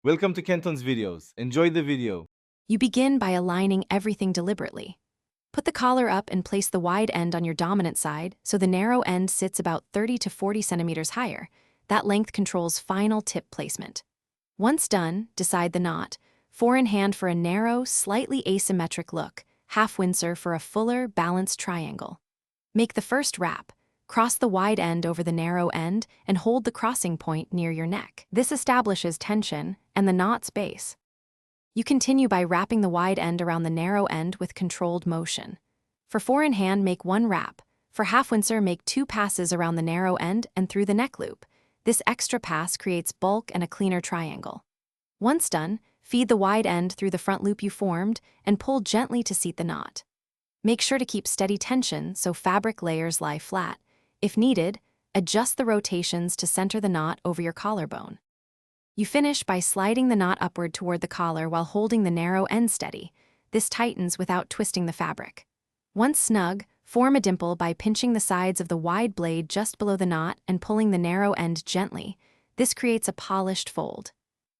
Welcome to Kenton's videos. Enjoy the video. You begin by aligning everything deliberately. Put the collar up and place the wide end on your dominant side so the narrow end sits about 30 to 40 centimeters higher. That length controls final tip placement. Once done, decide the knot. 4 in hand for a narrow, slightly asymmetric look, half Windsor for a fuller, balanced triangle. Make the first wrap. Cross the wide end over the narrow end and hold the crossing point near your neck. This establishes tension and the knot's base. You continue by wrapping the wide end around the narrow end with controlled motion. For 4 in hand, make 1 wrap. For half Windsor, make 2 passes around the narrow end and through the neck loop. This extra pass creates bulk and a cleaner triangle. Once done, feed the wide end through the front loop you formed and pull gently to seat the knot. Make sure to keep steady tension so fabric layers lie flat. If needed, adjust the rotations to center the knot over your collarbone. You finish by sliding the knot upward toward the collar while holding the narrow end steady. This tightens without twisting the fabric. Once snug, form a dimple by pinching the sides of the wide blade just below the knot and pulling the narrow end gently. This creates a polished fold.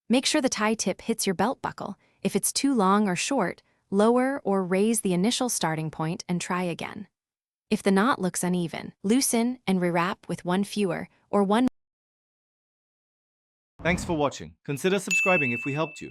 Make sure the tie tip hits your belt buckle. If it's too long or short, lower or raise the initial starting point and try again. If the knot looks uneven, loosen and rewrap with 1 fewer or 1. Thanks for watching. Consider subscribing if we helped you.